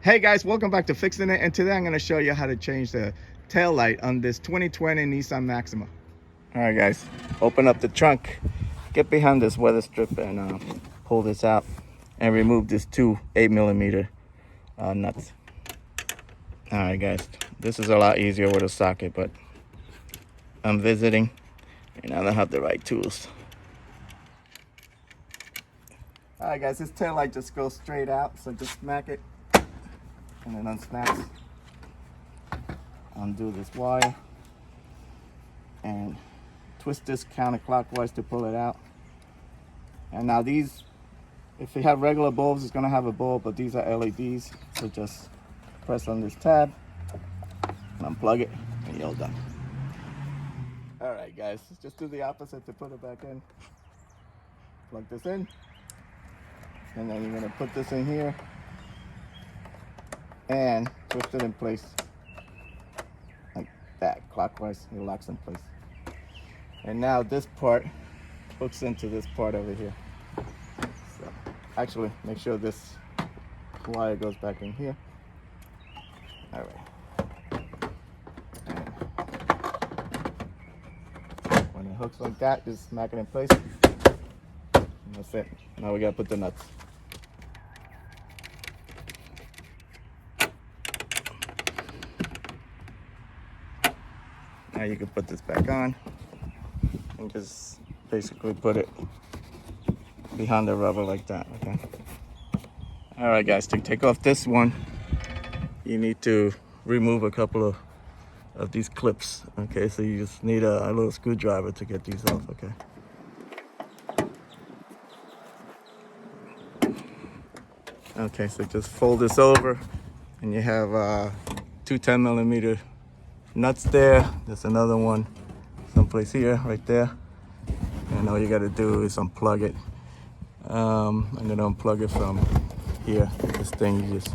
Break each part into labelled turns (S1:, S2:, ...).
S1: Hey guys, welcome back to Fixin' It, and today I'm going to show you how to change the tail light on this 2020 Nissan Maxima. All right guys, open up the trunk, get behind this weather strip and pull this out and remove these two 8mm nuts. All right guys, this is a lot easier with a socket, but I'm visiting and I don't have the right tools. All right guys, this tail light just goes straight out, so just smack it and it unsnaps. Undo this wire and twist this counterclockwise to pull it out. And now these, if you have regular bulbs, it's gonna have a bulb, but these are LEDs. So just press on this tab and unplug it and you're all done. All right guys, just do the opposite to put it back in. Plug this in, and then you're gonna put this in here and twist it in place like that, clockwise. It locks in place. And now this part hooks into this part over here. So actually, make sure this wire goes back in here. All right. And when it hooks like that, just smack it in place. And that's it. Now we gotta put the nuts. Now you can put this back on and just basically put it behind the rubber like that, okay? All right guys, to take off this one, you need to remove a couple of these clips, okay? So you just need a little screwdriver to get these off, okay? Okay, so just fold this over and you have two 10mm nuts there. There's another one someplace here, right there. And all you gotta do is unplug it. I'm gonna unplug it from here. This thing, you just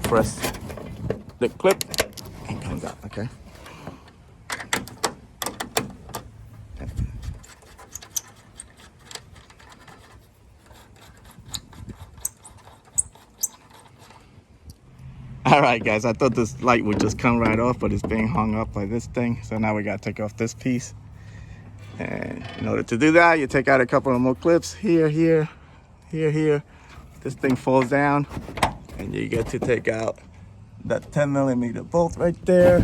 S1: press the clip and it comes out, okay? All right guys, I thought this light would just come right off, but it's being hung up by this thing. So now we gotta take off this piece. And in order to do that, you take out a couple of more clips here, here, here, here. This thing falls down and you get to take out that 10mm bolt right there.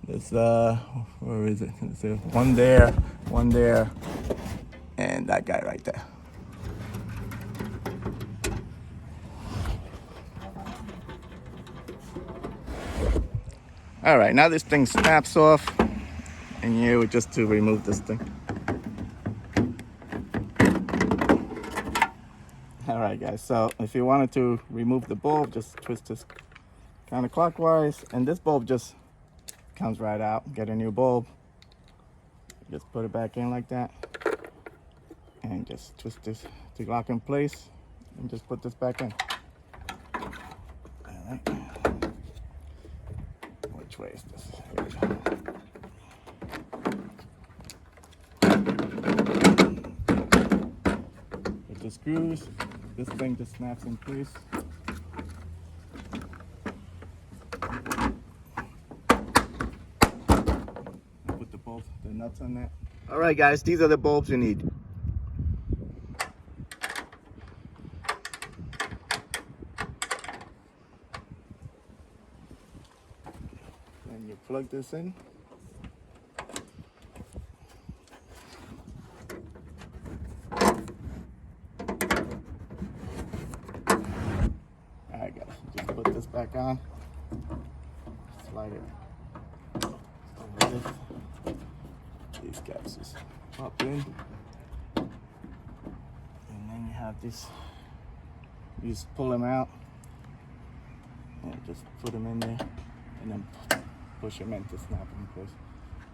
S1: There's where is it? There's one there, and that guy right there. All right, now this thing snaps off, and you just to remove this thing. All right, guys. So if you wanted to remove the bulb, just twist this counterclockwise, and this bulb just comes right out. Get a new bulb. Just put it back in like that, and just twist this to lock in place, and just put this back in. All right. Which way is this? Here we go. With the screws, this thing just snaps in place. I'll put the nuts on that. All right, guys, these are the bulbs you need. And you plug this in. Alright guys, just put this back on. Slide it over this. These caps just pop in. And then you have this. You just pull them out. And just put them in there. And then push them in to snap them in place.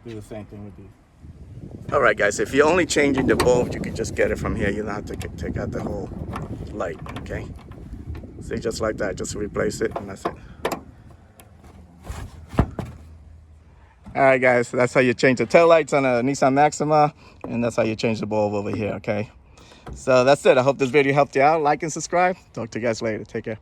S1: Do the same thing with these. All right, guys, if you're only changing the bulb, you can just get it from here. You don't have to take out the whole light, okay? See, just like that, just replace it, and that's it. All right, guys, so that's how you change the taillights on a Nissan Maxima, and that's how you change the bulb over here, okay? So that's it. I hope this video helped you out. Like and subscribe. Talk to you guys later. Take care.